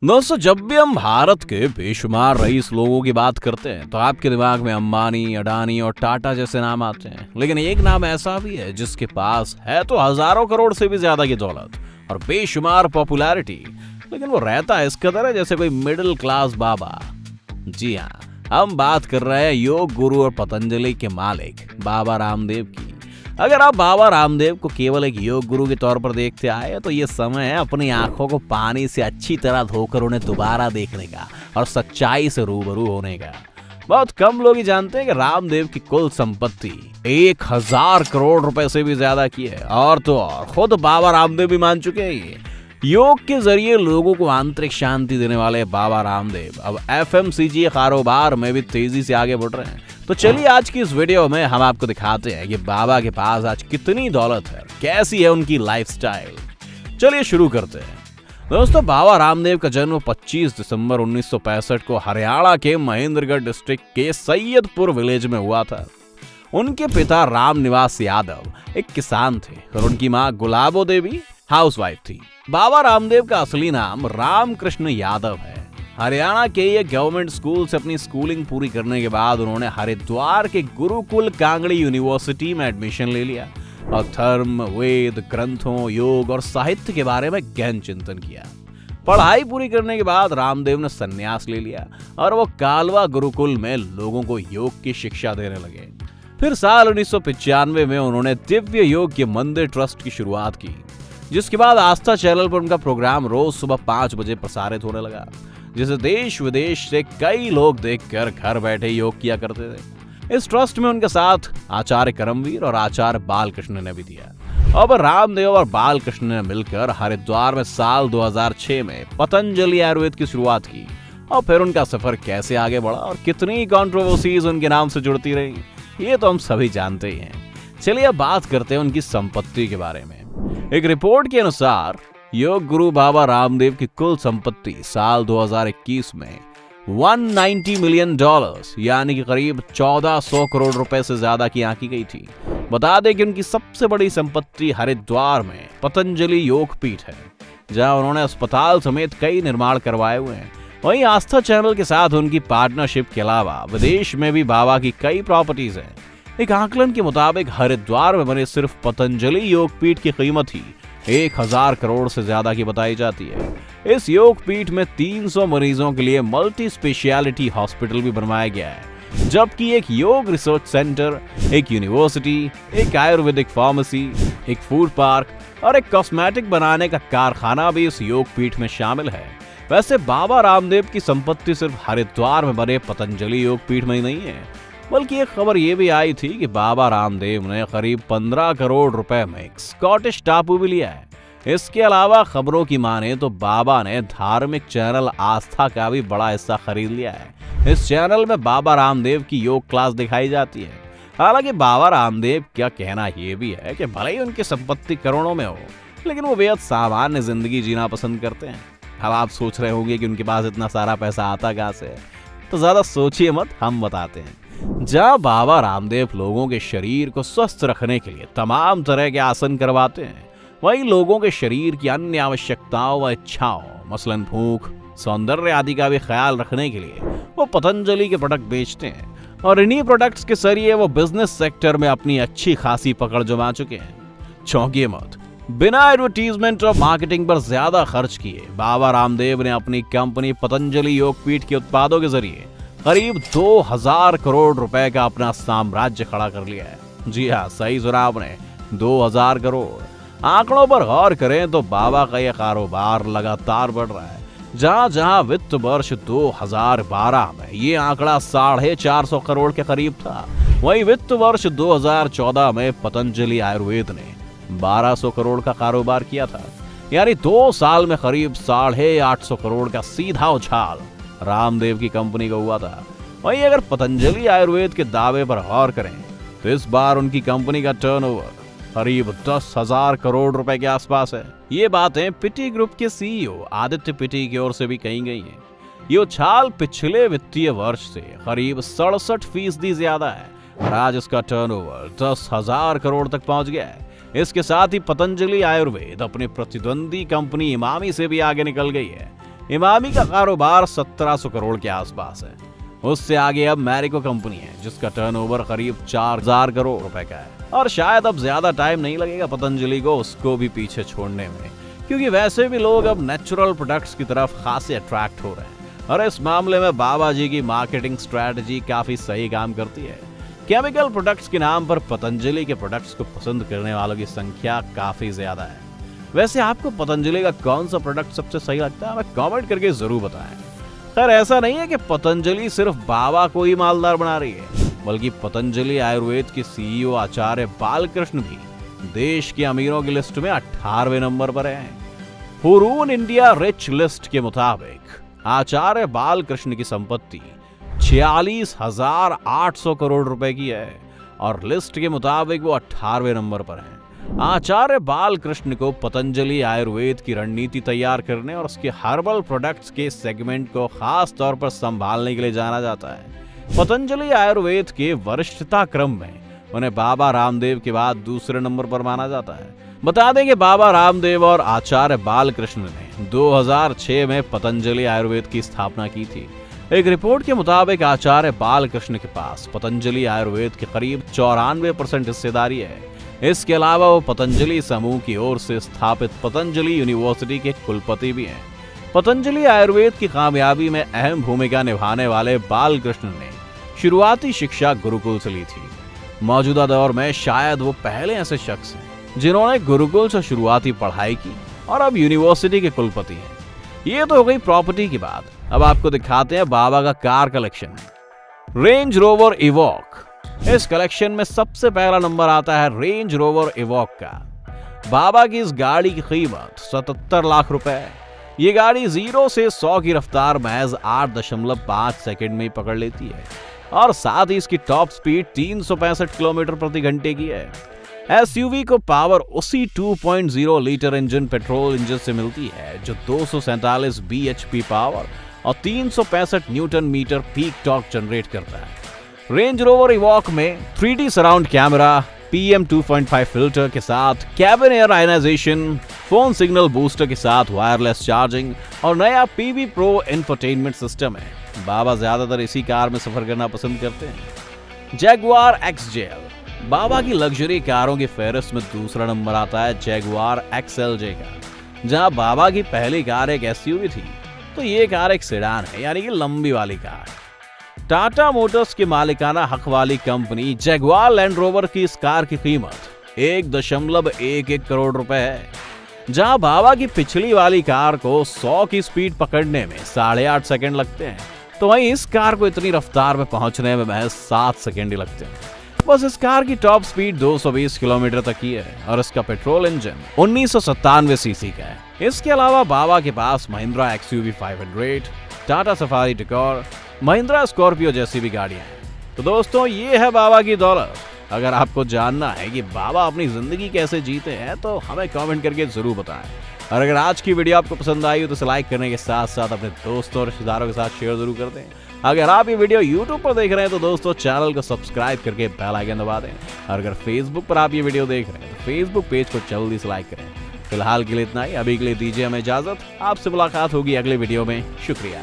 दोस्तों, जब भी हम भारत के बेशुमार रईस लोगों की बात करते हैं तो आपके दिमाग में अंबानी, अडानी और टाटा जैसे नाम आते हैं। लेकिन एक नाम ऐसा भी है जिसके पास है तो हजारों करोड़ से भी ज्यादा की दौलत और बेशुमार पॉपुलैरिटी, लेकिन वो रहता इस कदर है जैसे कोई मिडिल क्लास बाबा। जी हाँ, हम बात कर रहे हैं योग गुरु और पतंजलि के मालिक बाबा रामदेव की। अगर आप बाबा रामदेव को केवल एक योग गुरु के तौर पर देखते आए तो ये समय है अपनी आंखों को पानी से अच्छी तरह धोकर उन्हें दोबारा देखने का और सच्चाई से रूबरू होने का। बहुत कम लोग ही जानते हैं कि रामदेव की कुल संपत्ति 1000 करोड़ रुपए से भी ज्यादा की है। और तो और खुद बाबा रामदेव भी मान चुके हैं ये। योग के जरिए लोगों को आंतरिक शांति देने वाले बाबा रामदेव अब एफएमसीजी कारोबार में भी तेजी से आगे बढ़ रहे हैं। तो चलिए आज की इस वीडियो में हम आपको दिखाते हैं कि बाबा के पास आज कितनी दौलत है, कैसी है उनकी लाइफस्टाइल। चलिए शुरू करते हैं। दोस्तों, बाबा रामदेव का जन्म 25 दिसंबर 1965 को हरियाणा के महेंद्रगढ़ डिस्ट्रिक्ट के सैयदपुर विलेज में हुआ था। उनके पिता रामनिवास यादव एक किसान थे और उनकी मां गुलाबो देवी हाउसवाइफ थी। बाबा रामदेव का असली नाम रामकृष्ण यादव है। हरियाणा के ये गवर्नमेंट स्कूल से अपनी स्कूलिंग पूरी करने के बाद उन्होंने हरिद्वार के गुरुकुल कांगड़ी यूनिवर्सिटी में एडमिशन ले लिया और धर्म, वेद, ग्रंथों, योग और साहित्य के बारे में गहन चिंतन किया। पढ़ाई पूरी करने के बाद रामदेव ने संन्यास ले लिया और वो कालवा गुरुकुल में लोगों को योग की शिक्षा देने लगे। फिर साल 1995 में उन्होंने दिव्य योग के मंदिर ट्रस्ट की शुरुआत की, जिसके बाद आस्था चैनल पर उनका प्रोग्राम रोज सुबह 5 बजे प्रसारित होने लगा, जिसे देश विदेश से कई लोग देखकर घर बैठे योग किया करते थे। इस ट्रस्ट में उनके साथ आचार्य करमवीर और आचार्य बालकृष्ण ने भी दिया। अब रामदेव और बालकृष्ण ने मिलकर हरिद्वार में साल 2006 में पतंजलि आयुर्वेद की शुरुआत की। और फिर उनका सफर कैसे आगे बढ़ा और कितनी कंट्रोवर्सीज उनके नाम से जुड़ती रही, ये तो हम सभी जानते ही हैं। चलिए अब बात करते हैं उनकी संपत्ति के बारे में। एक रिपोर्ट के अनुसार योग गुरु बाबा रामदेव की कुल संपत्ति साल 2021 में $190 मिलियन यानी कि करीब 1400 करोड़ रुपए से ज्यादा की आंकी गई थी। बता दें कि उनकी सबसे बड़ी संपत्ति हरिद्वार में पतंजलि योग पीठ है, जहां उन्होंने अस्पताल समेत कई निर्माण करवाए हुए हैं। वहीं आस्था चैनल के साथ उनकी पार्टनरशिप के अलावा विदेश में भी बाबा की कई प्रॉपर्टीज हैं। एक आकलन के मुताबिक हरिद्वार में बने सिर्फ पतंजलि योग पीठ की कीमत ही 1000 करोड़ से ज्यादा की बताई जाती है। इस योग पीठ में 300 मरीजों के लिए मल्टी स्पेशलिटी हॉस्पिटल भी बनवाया गया है, जबकि एक योग रिसर्च सेंटर, एक यूनिवर्सिटी, एक आयुर्वेदिक फार्मेसी, एक फूड पार्क और एक कॉस्मेटिक बनाने का कारखाना भी इस योग पीठ में शामिल है। वैसे बाबा रामदेव की संपत्ति सिर्फ हरिद्वार में बने पतंजलि योग पीठ में ही नहीं है, बल्कि एक खबर ये भी आई थी कि बाबा रामदेव ने करीब 15 करोड़ रुपए में एक स्कॉटिश टापू भी लिया है। इसके अलावा खबरों की माने तो बाबा ने धार्मिक चैनल आस्था का भी बड़ा हिस्सा खरीद लिया है। इस चैनल में बाबा रामदेव की योग क्लास दिखाई जाती है। हालांकि बाबा रामदेव का कहना यह भी है कि भले ही उनकी संपत्ति करोड़ों में हो, लेकिन वो बेहद सामान्य जिंदगी जीना पसंद करते हैं। अब आप सोच रहे होंगे कि उनके पास इतना सारा पैसा आता कहां से, तो ज्यादा सोचिए मत, हम बताते हैं। जहाँ बाबा रामदेव लोगों के शरीर को स्वस्थ रखने के लिए तमाम तरह के आसन करवाते हैं, वहीं लोगों के शरीर की अन्य आवश्यकताओं व इच्छाओं, मसलन भूख, सौंदर्य आदि का भी ख्याल रखने के लिए वो पतंजलि के प्रोडक्ट बेचते हैं। और इन्हीं प्रोडक्ट्स के जरिए वो बिजनेस सेक्टर में अपनी अच्छी खासी पकड़ जमा चुके हैं। चौंकिए मत, बिना एडवर्टीजमेंट और मार्केटिंग पर ज्यादा खर्च किए बाबा रामदेव ने अपनी कंपनी पतंजलि योगपीठ के उत्पादों के जरिए करीब 2000 करोड़ रुपए का अपना साम्राज्य खड़ा कर लिया है। जी हाँ, सही सुना आपने, 2000 करोड़। आंकड़ों पर गौर करें तो बाबा का यह कारोबार लगातार बढ़ रहा है। जहां जहां वित्त वर्ष 2012 में ये आंकड़ा 450 करोड़ के करीब था, वहीं वित्त वर्ष 2014 में पतंजलि आयुर्वेद ने 1200 करोड़ का कारोबार किया था। यानी 2 साल में करीब 850 करोड़ का सीधा उछाल रामदेव की कंपनी को हुआ था। वहीं अगर पतंजलि आयुर्वेद के दावे पर गौर करें तो इस बार उनकी कंपनी का टर्नओवर करीब 10,000 करोड़ रुपए के आसपास है। ये बातें पिटी ग्रुप के सीईओ आदित्य पिटी की ओर से भी कही गई हैं। ये उछाल पिछले वित्तीय वर्ष से करीब 67% ज्यादा है और आज इसका टर्नओवर 10,000 करोड़ तक पहुंच गया है। इसके साथ ही पतंजलि आयुर्वेद अपने प्रतिद्वंदी कंपनी इमामी से भी आगे निकल गई है। इमामी का कारोबार 1700 करोड़ के आसपास है। उससे आगे अब मैरिको कंपनी है जिसका टर्नओवर करीब 4000 करोड़ रुपए का है। और शायद अब ज्यादा टाइम नहीं लगेगा पतंजलि को उसको भी पीछे छोड़ने में, क्योंकि वैसे भी लोग अब नेचुरल प्रोडक्ट्स की तरफ खासे अट्रैक्ट हो रहे हैं। और इस मामले में बाबा जी की मार्केटिंग स्ट्रेटजी काफी सही काम करती है। केमिकल प्रोडक्ट्स के नाम पर पतंजलि के प्रोडक्ट्स को पसंद करने वालों की संख्या काफी ज्यादा है। वैसे आपको पतंजलि का कौन सा प्रोडक्ट सबसे सही लगता है, हमें कमेंट करके जरूर बताएं। खैर ऐसा नहीं है कि पतंजलि सिर्फ बाबा को ही मालदार बना रही है, बल्कि पतंजलि आयुर्वेद के सीईओ आचार्य बालकृष्ण भी देश के अमीरों की लिस्ट में 18वें नंबर पर हैं। हुरून इंडिया रिच लिस्ट के मुताबिक आचार्य बालकृष्ण की संपत्ति 46,800 करोड़ रुपए की है और लिस्ट के मुताबिक वो 18वें नंबर पर हैं। आचार्य बालकृष्ण को पतंजलि आयुर्वेद की रणनीति तैयार करने और उसके हर्बल प्रोडक्ट्स के सेगमेंट को खास तौर पर संभालने के लिए जाना जाता है। पतंजलि आयुर्वेद के वरिष्ठता क्रम में उन्हें बाबा रामदेव के बाद दूसरे नंबर पर माना जाता है। बता दें कि बाबा रामदेव और आचार्य बालकृष्ण ने 2006 में पतंजलि आयुर्वेद की स्थापना की थी। एक रिपोर्ट के मुताबिक आचार्य बालकृष्ण के पास पतंजलि आयुर्वेद के करीब 94% हिस्सेदारी है। इसके अलावा वो पतंजलि समूह की ओर से स्थापित पतंजलि यूनिवर्सिटी के कुलपति भी हैं। पतंजलि आयुर्वेद की कामयाबी में अहम भूमिका निभाने वाले बालकृष्ण ने शुरुआती शिक्षा गुरुकुल से ली थी। मौजूदा दौर में शायद वो पहले ऐसे शख्स हैं जिन्होंने गुरुकुल से शुरुआती पढ़ाई की और अब यूनिवर्सिटी के कुलपति हैं। ये तो हो गई प्रॉपर्टी की बात। अब आपको दिखाते हैं बाबा का car collection. Range Rover Evoque. इस कलेक्शन में सबसे पहला नंबर आता है रेंज रोवर इवॉक का। बाबा की इस गाड़ी की कीमत 77 लाख रुपए है। ये गाड़ी 0 से 100 की रफ्तार महज 8.5 सेकंड में ही पकड़ लेती है और साथ ही इसकी टॉप स्पीड 365 किलोमीटर प्रति घंटे की है। एसयूवी को पावर उसी 2.0 लीटर इंजन पेट्रोल इंजन से मिलती है जो 247 बीएचपी पावर और 365 newton meter peak torque generate करता है। रेंज रोवर इवॉक में 3D surround camera, PM 2.5 filter के साथ cabin air ionization, phone signal booster के साथ वायरलेस चार्जिंग और नया PB Pro इंफोटेनमेंट सिस्टम है। बाबा ज्यादातर इसी कार में सफर करना पसंद करते हैं। Jaguar XJL। बाबा की लग्जरी कारों की फहरिस्त में दूसरा नंबर आता है जैगुआर XLJ का। जहां बाबा की पहली कार एक SUV थी, तो ये कार एक सेडान है, यानी कि लंबी वाली कार। टाटा मोटर्स की मालिकाना हक वाली कंपनी जैगुआर लैंड रोवर की इस कार की कीमत 1.11 करोड़ रुपए है। जहां बाबा की पिछली वाली कार को 100 की स्पीड पकड़ने में 8.5 सेकंड लगते हैं, तो वहीं इस कार को इतनी रफ्तार में पहुंचने में महज 7 सेकंड ही लगते हैं। बस इस कार की टॉप स्पीड 220 किलोमीटर तक की है और इसका पेट्रोल इंजन 1997 सीसी का है। इसके अलावा बाबा के पास Mahindra XUV 500, Tata Safari Dicor, Mahindra Scorpio जैसी भी गाड़ियां हैं। तो दोस्तों ये है बाबा की दौलत। अगर आपको जानना है कि बाबा अपनी जिंदगी कैसे जीते हैं तो हमें कमेंट करके जरूर बताएं। और अगर आज की वीडियो आपको पसंद आई हो तो इसे लाइक करने के साथ साथ अपने दोस्तों और रिश्तेदारों के साथ शेयर जरूर कर दें। अगर आप ये वीडियो YouTube पर देख रहे हैं तो दोस्तों चैनल को सब्सक्राइब करके बेल आइकन दबा दें। और अगर Facebook पर आप ये वीडियो देख रहे हैं तो Facebook पेज को जल्दी से लाइक करें। फिलहाल के लिए इतना ही। अभी के लिए दीजिए हमें इजाजत। आपसे मुलाकात होगी अगले वीडियो में। शुक्रिया।